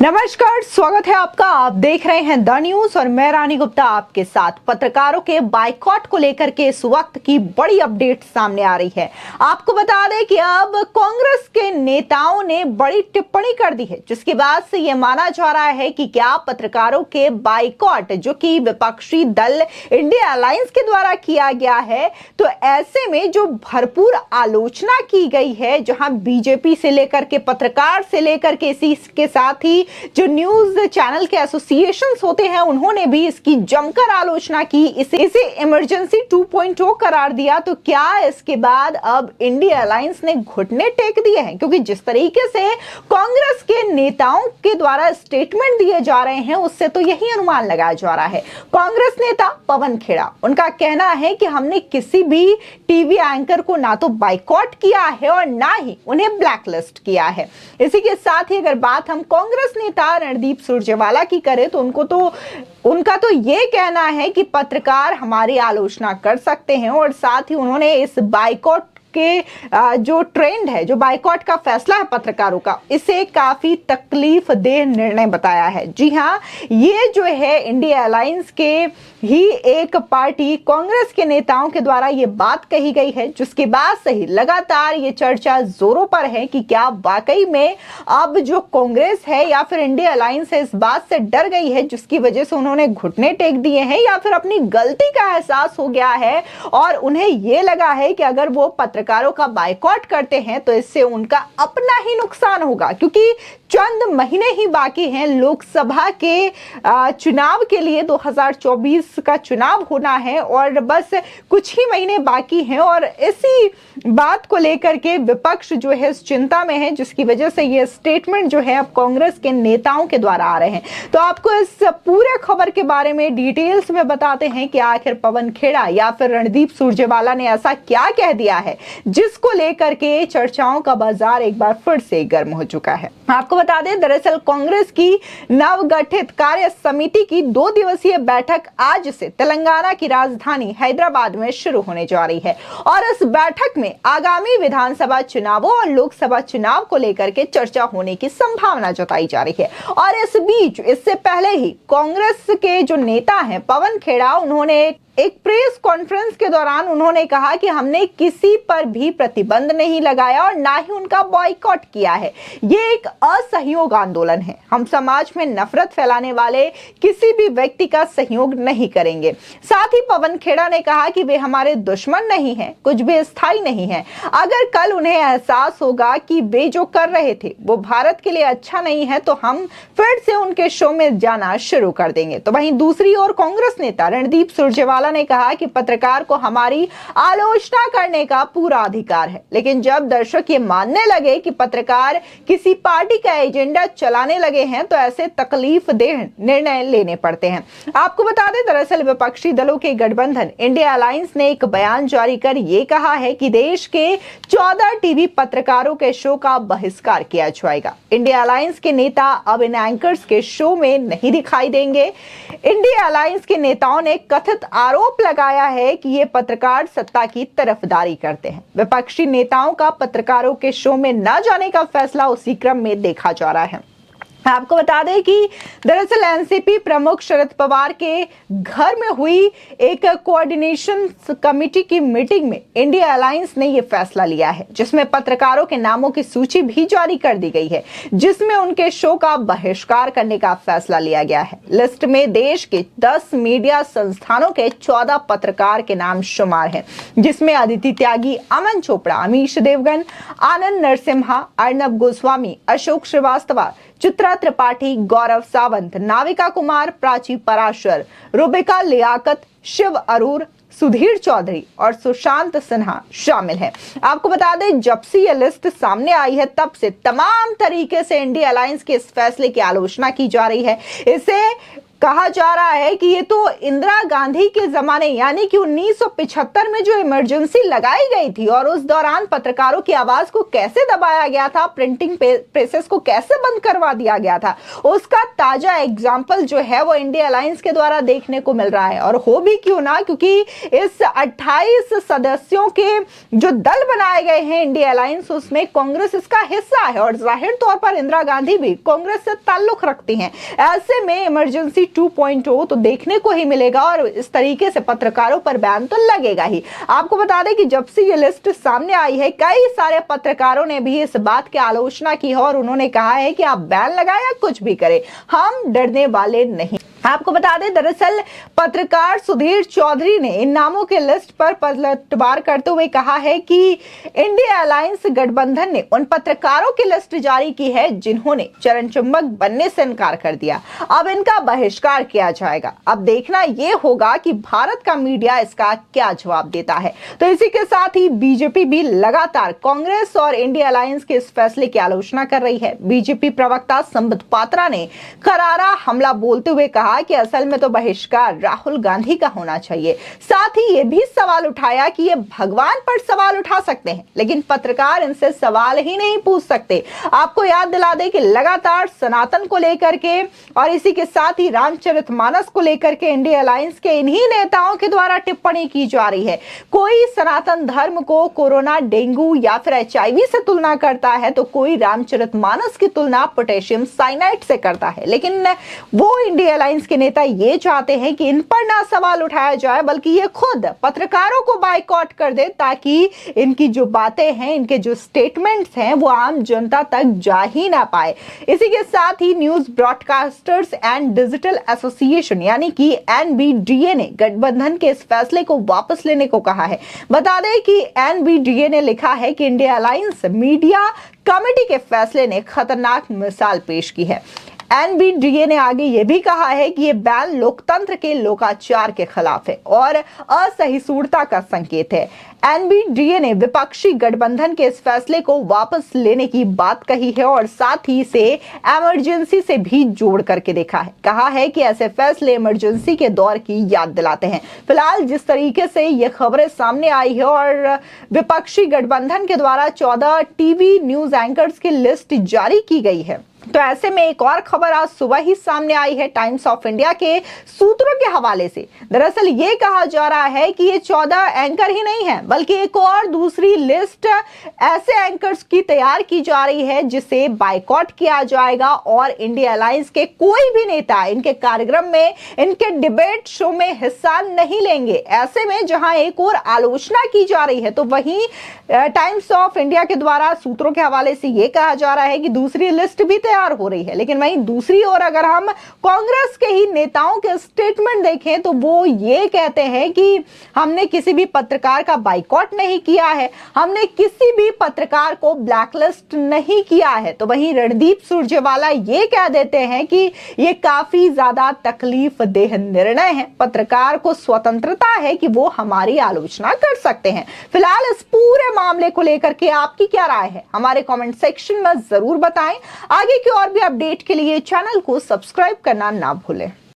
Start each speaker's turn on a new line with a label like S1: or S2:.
S1: नमस्कार, स्वागत है आपका। आप देख रहे हैं द न्यूज और मैं रानी गुप्ता आपके साथ। पत्रकारों के बाइकॉट को लेकर के इस वक्त की बड़ी अपडेट सामने आ रही है। आपको बता दें कि अब कांग्रेस के नेताओं ने बड़ी टिप्पणी कर दी है, जिसके बाद से यह माना जा रहा है कि क्या पत्रकारों के बाइकॉट जो कि विपक्षी दल इंडिया अलायंस के द्वारा किया गया है, तो ऐसे में जो भरपूर आलोचना की गई है, जहां बीजेपी से लेकर के पत्रकार से लेकर के इसी के साथ ही जो न्यूज चैनल के एसोसिएशंस होते हैं, उन्होंने भी इसकी जमकर आलोचना की, इसे इमरजेंसी 2.0 करार दिया। तो क्या इसके बाद अब इंडिया अलायंस ने घुटने टेक दिए हैं? क्योंकि जिस तरीके से कांग्रेस के नेताओं के द्वारा स्टेटमेंट दिए जा रहे हैं, उससे तो यही अनुमान लगाया जा रहा है। कांग्रेस नेता पवन खेड़ा, उनका कहना है कि हमने किसी भी टीवी एंकर को ना तो बाइकॉट किया है और ना ही उन्हें ब्लैकलिस्ट किया है। इसी के साथ ही अगर बात हम कांग्रेस नेता रणदीप सुरजेवाला की करें, तो उनका तो ये कहना है कि पत्रकार हमारी आलोचना कर सकते हैं, और साथ ही उन्होंने इस बाइकॉट के जो ट्रेंड है, जो बाइकॉट का फैसला है पत्रकारों का, इसे काफी तकलीफदेह निर्णय बताया है। जी हां, ये जो है इंडिया अलायंस के ही एक पार्टी कांग्रेस के नेताओं के द्वारा ये बात कही गई है, जिसके बाद से ही लगातार ये चर्चा जोरों पर है कि क्या वाकई में अब जो कांग्रेस है या फिर इंडिया अलायंस है, इस बात से डर गई है जिसकी वजह से उन्होंने घुटने टेक दिए हैं, या फिर अपनी गलती का एहसास हो गया है और उन्हें यह लगा है कि अगर वो पत्रकारों का बाइकॉट करते हैं तो इससे उनका अपना ही नुकसान होगा, क्योंकि चंद महीने ही बाकी हैं लोकसभा के चुनाव के लिए। 2024 का चुनाव होना है और बस कुछ ही महीने बाकी हैं, और इसी बात को लेकर के विपक्ष जो है इस चिंता में है, जिसकी वजह से ये स्टेटमेंट जो है अब कांग्रेस के नेताओं के द्वारा आ रहे हैं। तो आपको इस पूरे खबर के बारे में डिटेल्स में बताते हैं कि आखिर पवन खेड़ा या फिर रणदीप सुरजेवाला ने ऐसा क्या कह दिया है जिसको लेकर के चर्चाओं का बाजार एक बार फिर से गर्म हो चुका है। आपको बता दें, दरअसल कांग्रेस की नवगठित कार्य समिति की 2 दिवसीय बैठक आज से तेलंगाना की राजधानी हैदराबाद में शुरू होने जा रही है, और इस बैठक में आगामी विधानसभा चुनावों और लोकसभा चुनाव को लेकर के चर्चा होने की संभावना जताई जा रही है। और इस बीच इससे पहले ही कांग्रेस के जो नेता हैं पवन खेड़ा, उन्होंने एक प्रेस कॉन्फ्रेंस के दौरान उन्होंने कहा कि हमने किसी पर भी प्रतिबंध नहीं लगाया और ना ही उनका बॉयकॉट किया है। ये एक असहयोग आंदोलन है। हम समाज में नफरत फैलाने वाले किसी भी व्यक्ति का सहयोग नहीं करेंगे। साथ ही पवन खेड़ा ने कहा कि वे हमारे दुश्मन नहीं हैं, कुछ भी स्थायी नहीं है। अगर कल उन्हें एहसास होगा कि वे जो कर रहे थे वो भारत के लिए अच्छा नहीं है, तो हम फिर से उनके शो में जाना शुरू कर देंगे। तो वहीं दूसरी ओर कांग्रेस नेता रणदीप सुरजेवाला ने कहा कि पत्रकार को हमारी आलोचना करने का पूरा अधिकार है, लेकिन जब दर्शक ये मानने लगे कि पत्रकार किसी पार्टी का एजेंडा चलाने लगे हैं, तो ऐसे तकलीफदेह निर्णय लेने पड़ते हैं। आपको बता दें, दरअसल विपक्षी दलों के गठबंधन इंडिया अलायंस ने एक बयान जारी कर यह कहा है कि देश के 14 टीवी पत्रकारों के शो का बहिष्कार किया जाएगा। इंडिया अलायंस के नेता अब इन एंकर्स के शो में नहीं दिखाई देंगे। इंडिया अलायंस के नेताओं ने कथित आरोप लगाया है कि ये पत्रकार सत्ता की तरफदारी करते हैं। विपक्षी नेताओं का पत्रकारों के शो में न जाने का फैसला उसी क्रम में देखा जा रहा है। आपको बता दें कि दरअसल एनसीपी प्रमुख शरद पवार के घर में हुई एक कोऑर्डिनेशन कमेटी की मीटिंग में इंडिया अलायंस ने यह फैसला लिया है, जिसमें पत्रकारों के नामों की सूची भी जारी कर दी गई है, जिसमें उनके शो का बहिष्कार करने का फैसला लिया गया है। लिस्ट में देश के 10 मीडिया संस्थानों के 14 पत्रकार के नाम शुमार हैं, जिसमें अदिति त्यागी, अमन चोपड़ा, अमीश देवगन, आनंद नरसिम्हा, अर्नब गोस्वामी, अशोक श्रीवास्तव, चित्रा त्रिपाठी, गौरव सावंत, नाविका कुमार, प्राची पराशर, रुबिका लियाकत, शिव अरूर, सुधीर चौधरी और सुशांत सिन्हा शामिल हैं। आपको बता दें, जब से यह लिस्ट सामने आई है, तब से तमाम तरीके से इंडिया अलायंस के इस फैसले की आलोचना की जा रही है। इसे कहा जा रहा है कि ये तो इंदिरा गांधी के जमाने यानी कि 1975 में जो इमरजेंसी लगाई गई थी और उस दौरान पत्रकारों की आवाज को कैसे दबाया गया था, प्रिंटिंग प्रेसेस को कैसे बंद करवा दिया गया था, उसका ताजा एग्जाम्पल जो है वो इंडिया अलायंस के द्वारा देखने को मिल रहा है। और हो भी क्यों ना, क्योंकि इस 28 सदस्यों के जो दल बनाए गए हैं इंडिया अलायंस, उसमें कांग्रेस इसका हिस्सा है और जाहिर तौर पर इंदिरा गांधी भी कांग्रेस से ताल्लुक रखती हैं। ऐसे में इमरजेंसी 2.0 तो देखने को ही मिलेगा और इस तरीके से पत्रकारों पर बैन तो लगेगा ही। आपको बता दें कि जब से ये लिस्ट सामने आई है, कई सारे पत्रकारों ने भी इस बात की आलोचना की है और उन्होंने कहा है कि आप बैन लगाएं या कुछ भी करें, हम डरने वाले नहीं। आपको बता दें, दरअसल पत्रकार सुधीर चौधरी ने इन नामों के लिस्ट पर पलटवार करते हुए कहा है कि इंडिया अलायंस गठबंधन ने उन पत्रकारों की लिस्ट जारी की है जिन्होंने चरण चुंबक बनने से इनकार कर दिया। अब इनका बहिष्कार किया जाएगा। अब देखना यह होगा कि भारत का मीडिया इसका क्या जवाब देता है। तो इसी के साथ ही बीजेपी भी लगातार कांग्रेस और इंडिया अलायंस के इस फैसले की आलोचना कर रही है। बीजेपी प्रवक्ता संबित पात्रा ने करारा हमला बोलते हुए कहा कि असल में तो बहिष्कार राहुल गांधी का होना चाहिए। साथ ही यह भी सवाल उठाया कि ये भगवान पर सवाल उठा सकते हैं लेकिन पत्रकार इनसे सवाल ही नहीं पूछ सकते। आपको याद दिला दें कि लगातार सनातन को लेकर के और इसी के साथ ही रामचरितमानस को लेकर के इंडिया अलायंस के इन्हीं नेताओं के द्वारा टिप्पणी की जा रही है। कोई सनातन धर्म को कोरोना, डेंगू या फिर HIV से तुलना करता है तो कोई रामचरितमानस की तुलना पोटेशियम साइनाइड से करता है, लेकिन वो इंडिया अलायंस के नेता ये चाहते हैं कि इन पर ना सवाल उठाया जाए बल्कि ये खुद पत्रकारों को बायकॉट कर दे ताकि इनकी जो बातें हैं, इनके जो स्टेटमेंट्स हैं वो आम जनता तक जा ही ना पाए। इसी के साथ ही news broadcasters and digital association यानी कि NBDA ने गठबंधन के इस फैसले को वापस लेने को कहा है। बता दें कि NBDA ने लिखा है कि इंडिया अलायंस मीडिया कमेटी के फैसले ने खतरनाक मिसाल पेश की है। NBDA ने आगे यह भी कहा है कि यह बैन लोकतंत्र के लोकाचार के खिलाफ है और असहिष्णुता का संकेत है। NBDA ने विपक्षी गठबंधन के इस फैसले को वापस लेने की बात कही है और साथ ही इसे इमरजेंसी से भी जोड़ करके देखा है। कहा है कि ऐसे फैसले इमरजेंसी के दौर की याद दिलाते हैं। फिलहाल जिस तरीके से ये खबरें सामने आई है और विपक्षी गठबंधन के द्वारा 14 टीवी न्यूज एंकर्स की लिस्ट जारी की गई है, तो ऐसे में एक और खबर आज सुबह ही सामने आई है टाइम्स ऑफ इंडिया के सूत्रों के हवाले से। दरअसल ये कहा जा रहा है कि ये 14 एंकर ही नहीं है बल्कि एक और दूसरी लिस्ट ऐसे एंकर्स की तैयार की जा रही है जिसे बायकॉट किया जाएगा और इंडिया अलायंस के कोई भी नेता इनके कार्यक्रम में, इनके डिबेट शो में हिस्सा नहीं लेंगे। ऐसे में जहां एक और आलोचना की जा रही है तो वहीं टाइम्स ऑफ इंडिया के द्वारा सूत्रों के हवाले से यह कहा जा रहा है कि दूसरी लिस्ट भी तैयार हो रही है। लेकिन वहीं दूसरी ओर अगर हम कांग्रेस के ही नेताओं के स्टेटमेंट देखें तो वो ये कहते हैं कि हमने किसी भी पत्रकार का बायकॉट नहीं किया है, हमने किसी भी पत्रकार को ब्लैकलिस्ट नहीं किया है। तो वहीं रणदीप सुरजेवाला ये कह देते हैं कि ये काफी ज्यादा तकलीफ देह निर्णय है, पत्रकार को स्वतंत्रता है कि वो हमारी आलोचना कर सकते हैं। फिलहाल इस पूरे मामले को लेकर के आपकी क्या राय है, हमारे कमेंट सेक्शन में जरूर बताएं। आगे की और भी अपडेट के लिए चैनल को सब्सक्राइब करना ना भूलें।